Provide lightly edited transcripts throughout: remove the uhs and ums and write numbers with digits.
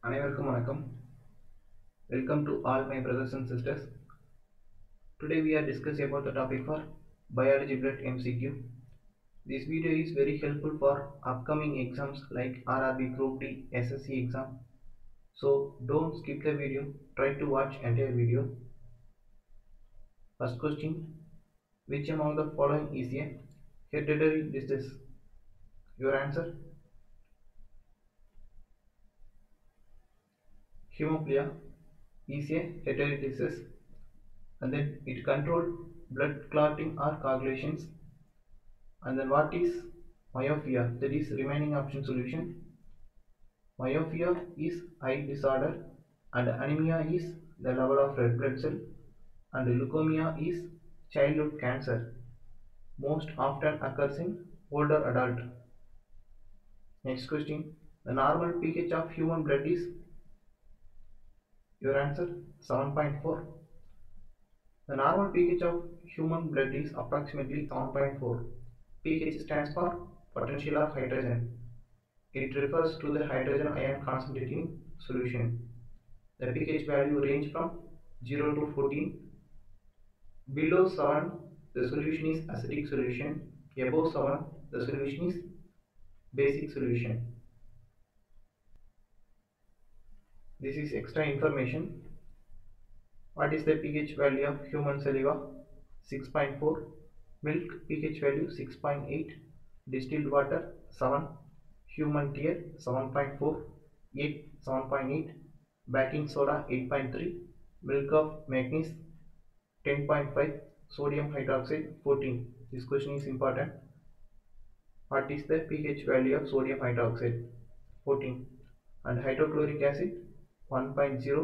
அனைவருக்கும் வணக்கம். Welcome to all my brothers and sisters. Today we are discussing about the topic for biology blood MCQ. This video is very helpful for upcoming exams like RRB Group D SSC exam. So don't skip the video. Try to watch entire video. First question: which among the following is a hereditary disease? Your answer: hemophilia is a hereditary disease, and then it controls blood clotting or coagulations. And then what is myopia? That is remaining option solution. Myopia is eye disorder, and anemia is the level of red blood cell, and leukemia is childhood cancer. Most often occurs in older adult. Next question. The normal pH of human blood is, your answer, 7.4. The normal pH of human blood is approximately 7.4. pH stands for potential of hydrogen. It refers to the hydrogen ion concentrated in solution. The pH value range from 0 to 14. Below 7, the solution is acidic solution. Above 7, the solution is basic solution. This is extra information. What is the pH value of human saliva? 6.4. Milk pH value 6.8. Distilled water 7. Human tear 7.4. Egg 7.8. Baking soda 8.3. Milk of magnesium 10.5. Sodium hydroxide 14. This question is important. What is the pH value of sodium hydroxide? 14. And hydrochloric acid 1.0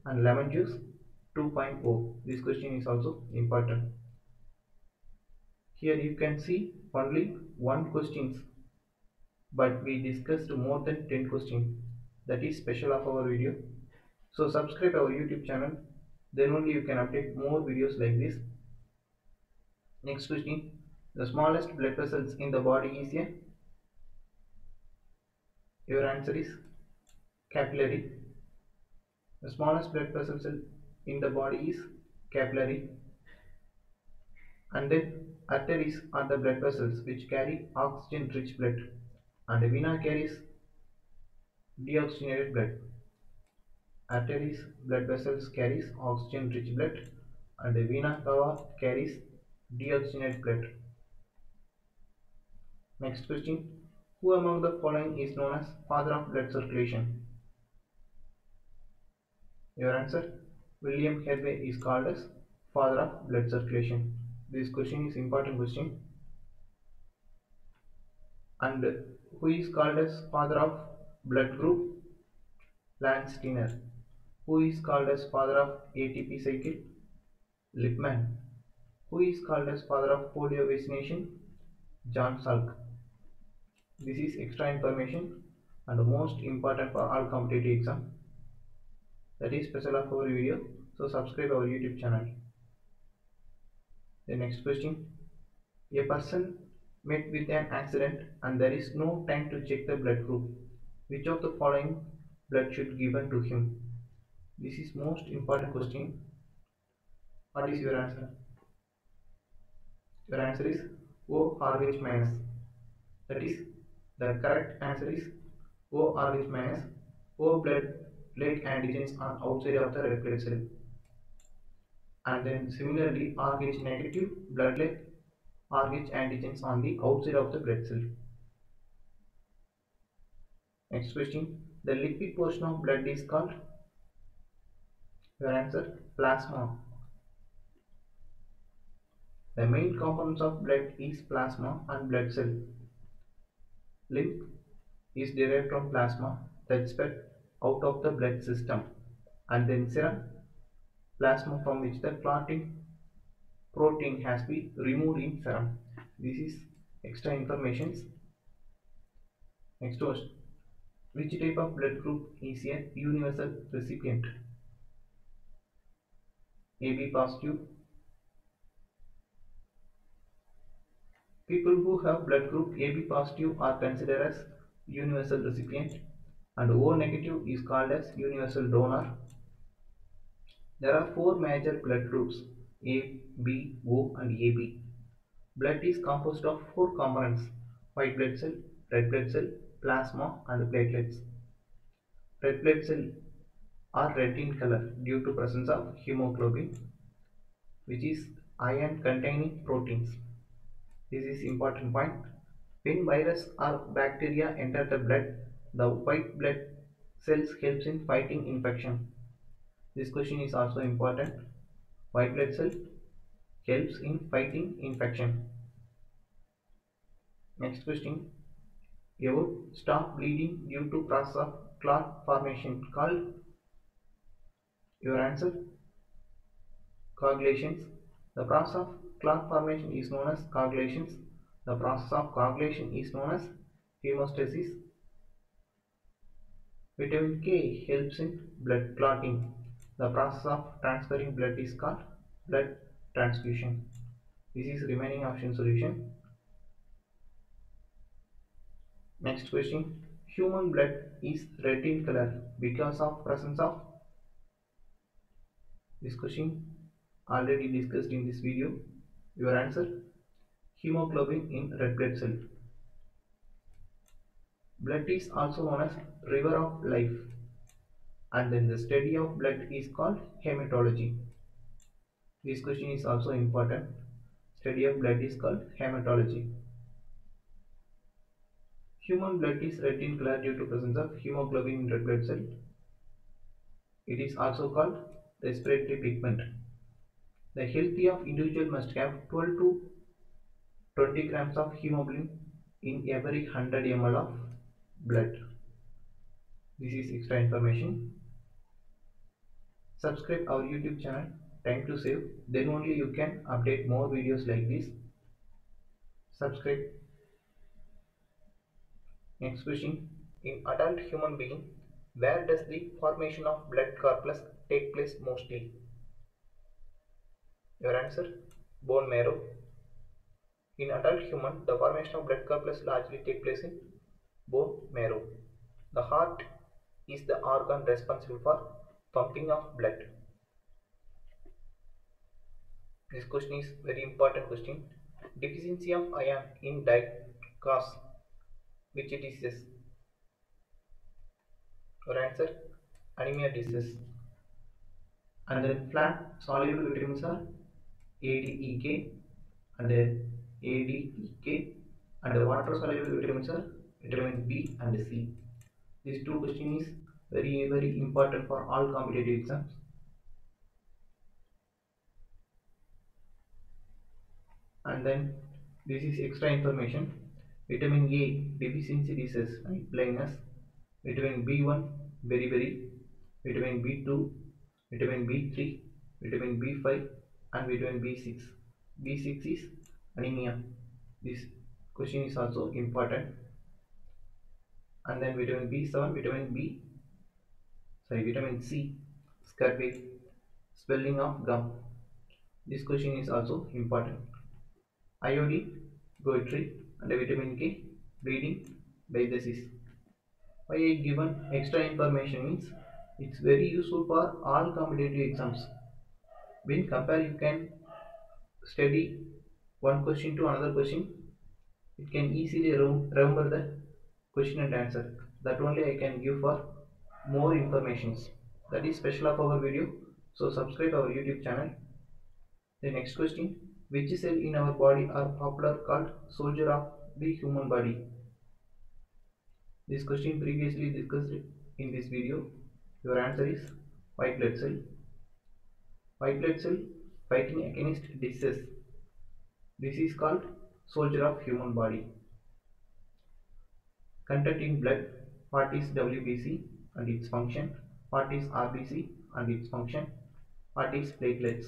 and lemon juice 2.0. This question is also important. Here you can see only one questions, but we discussed more than 10 questions. That is special of our video. So subscribe our YouTube channel. Then only you can update more videos like this. Next question. The smallest blood vessels in the body is a, your answer is capillary. The smallest blood vessels in the body is capillary. And then arteries are the blood vessels which carry oxygen rich blood, and vena carries deoxygenated blood. Arteries blood vessels carries oxygen rich blood, and vena cava carries deoxygenated blood. Next question. Who among the following is known as father of blood circulation? Your answer, William Hervey is called as father of blood circulation. This question is important question. And who is called as father of blood group? Lance Steiner. Who is called as father of ATP cycle? Lippmann. Who is called as father of polio vaccination? John Salk. This is extra information and most important for all competitive exam. That is special of our video. So subscribe our YouTube channel. The next question. A person met with an accident and there is no time to check the blood group. Which of the following blood should be given to him? This is most important question. What is your answer? Your answer is ORH minus. That is, the correct answer is ORH minus. O blood like antigens are outside of the red blood cell. And then similarly RH negative blood like RH antigens on the outside of the blood cell. Next question. The liquid portion of blood is called, your answer, plasma. The main components of blood is plasma and blood cell. Lymph is derived from plasma that spread out of the blood system, and then serum, plasma from which the clotting protein has been removed in serum. This is extra information. Next question. Which type of blood group is a universal recipient? AB positive. People who have blood group AB positive are considered as universal recipient. and O negative is called as universal donor. There are four major blood groups A, B, O, and AB. Blood is composed of four components: white blood cell, red blood cell, plasma, and platelets. Red blood cells are red in color due to presence of hemoglobin, which is iron containing proteins. This is important point. When virus or bacteria enter the blood, the white blood cells helps in fighting infection. This question is also important. White blood cell helps in fighting infection. Next question. You would stop bleeding due to process of clot formation called your answer coagulations. The process of clot formation is known as coagulations. The process of coagulation is known as hemostasis. Vitamin K helps in blood clotting. The process of transferring blood is called blood transfusion. This is remaining option solution. Next question. Human blood is red in color because of presence of this question already discussed in this video. Your answer hemoglobin in red blood cell. Blood is also known as river of life, and then the study of blood is called hematology. This question is also important. Study of blood is called hematology. Human blood is red in color due to presence of hemoglobin in red blood cell. It is also called respiratory pigment. The healthy of individual must have 12 to 20 grams of hemoglobin in every 100 ml of blood. This is extra information. Subscribe our YouTube channel Time to Save. Then only you can update more videos like this. Subscribe. Next question. In adult human being, where does the formation of blood corpuscles take place mostly? Your answer bone marrow. In adult human, the formation of blood corpuscles largely take place in bone marrow. The heart is the organ responsible for pumping of blood. This question is very important question. Deficiency of iron in diet cause which diseases? Your answer anemia disease. And then flat soluble vitamins are ADEK and ADEK, and water soluble vitamins are vitamin B and C. These two questions is very important for all competitive exams. And then this is extra information. Vitamin A deficiency disease and blindness. Vitamin B1 beriberi, vitamin B2, vitamin B3, vitamin B5, and vitamin B6. B6 is anemia. This question is also important. And then vitamin B7, vitamin C, scurvy, swelling of gum. This question is also important. Iodine, goitre, and vitamin K, bleeding disease. Why I given extra information means it's very useful for all competitive exams. When compare, you can study one question to another question. It can easily remember the question and answer. That only I can give for more informations. That is special of our video. So subscribe our YouTube channel. The next question: which cell in our body are popular called soldier of the human body? This question previously discussed in this video. Your answer is white blood cell. White blood cell fighting against disease. This is called soldier of human body. Content in blood. What is WBC and its function? What is RBC and its function? What is platelets?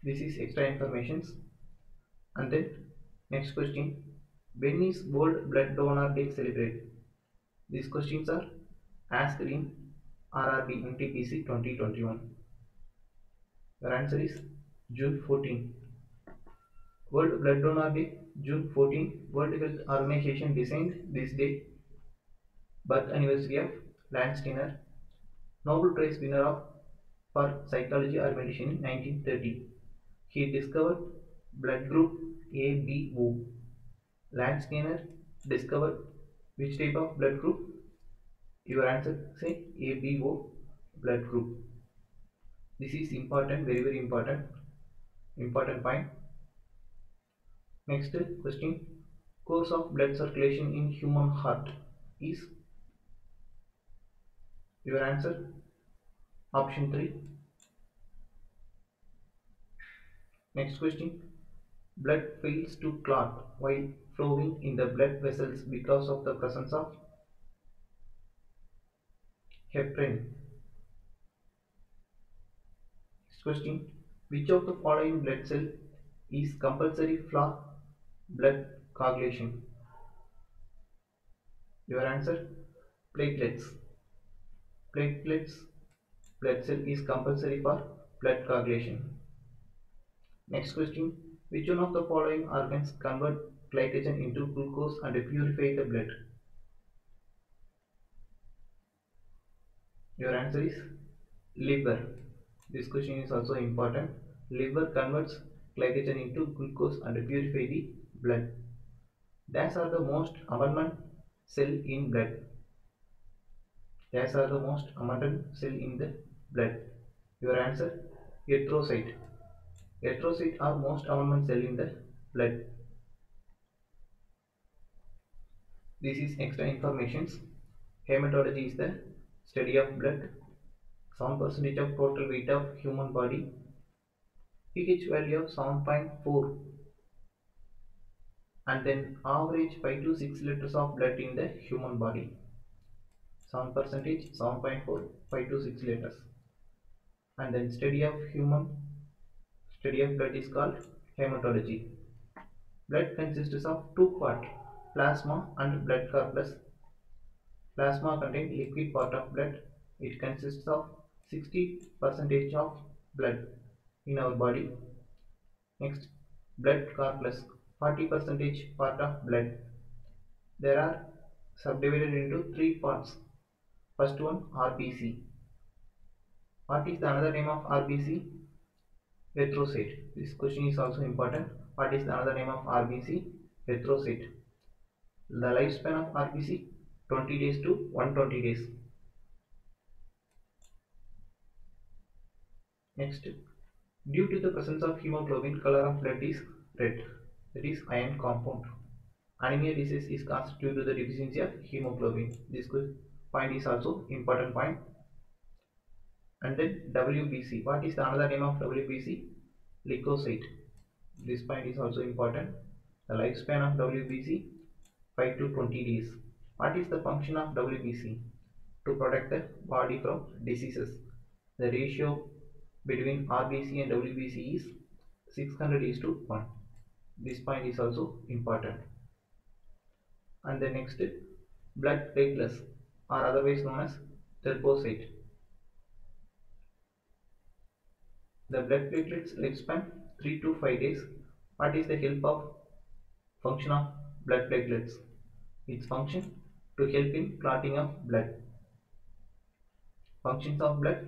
This is extra informations. And then next question. When is World Blood Donor Day celebrated? These questions are asked in RRB NTPC 2021. Your answer is June 14. World Blood Donor Day, June 14. World Health Organization designed this day. Birth anniversary of Lance Skinner. Nobel Prize winner for psychology or medicine in 1930. He discovered blood group ABO. Lance Skinner discovered which type of blood group? Your answer say ABO blood group. This is important, very very important point. Next question. Course of blood circulation in human heart is your answer option 3. Next question. Blood fails to clot while flowing in the blood vessels because of the presence of heparin. Next question. Which of the following blood cell is compulsory for blood coagulation? Your answer platelets. Platelets blood cell is compulsory for blood coagulation. Next question. Which one of the following organs convert glycogen into glucose and purify the blood? Your answer is liver. This question is also important. Liver converts glycogen into glucose and purify the blood. These are the most abundant cell in blood. These are the most abundant cell in the blood. Your answer erythrocyte. Erythrocytes are most abundant cell in the blood. This is extra informations. Hematology is the study of blood. 7% of total weight of human body. pH value of 7.4 and then average 5 to 6 liters of blood in the human body. 7%, 7.4, 5 to 6 liters. And then study of blood is called hematology. Blood consists of two parts, plasma and blood corpus. Plasma contains liquid part of blood. It consists of 60% of blood in our body. Next, blood corpus, 40% part of blood. There are subdivided into three parts. First one, RBC. What is the another name of RBC? Erythrocyte. This question is also important. What is the another name of RBC? Erythrocyte. The lifespan of RBC 20 days to 120 days. Next, due to the presence of hemoglobin, color of blood is red. That is iron compound. Anemia disease is caused due to the deficiency of hemoglobin. This point is also important point. And then WBC. What is the another name of WBC? Leukocyte. This point is also important. The lifespan of WBC 5 to 20 days. What is the function of WBC? To protect the body from diseases. The ratio between RBC and WBC is 600 is to 1. This point is also important. And the next, blood platelets are otherwise known as thrombocyte. The blood platelets lifespan 3 to 5 days. What is the help of function of blood platelets? Its function to help in clotting of blood. Functions of blood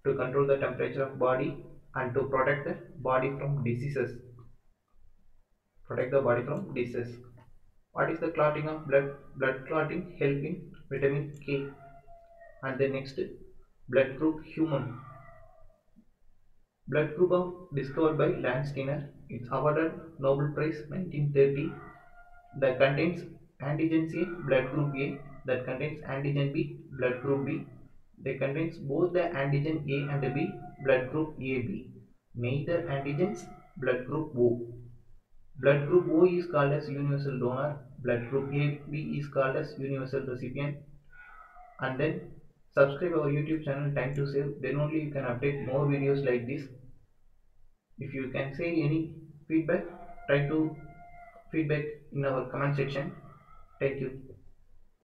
to control the temperature of body and to protect the body from diseases. Protect the body from diseases. What is the clotting of blood? Blood clotting help in vitamin K. And the next, blood group human. Blood group of discovered by Lance Skinner. It's awarded Nobel Prize 1930. That contains antigen A, blood group A. That contains antigen B, blood group B. They contains both the antigen A and B, blood group AB. Neither antigens, blood group O. Blood group O is called as universal donor. Blood group AB is called as universal recipient. And then subscribe our YouTube channel Time to Save. Then only you can update more videos like this. If you can say any feedback, try to feedback in our comment section. Thank you.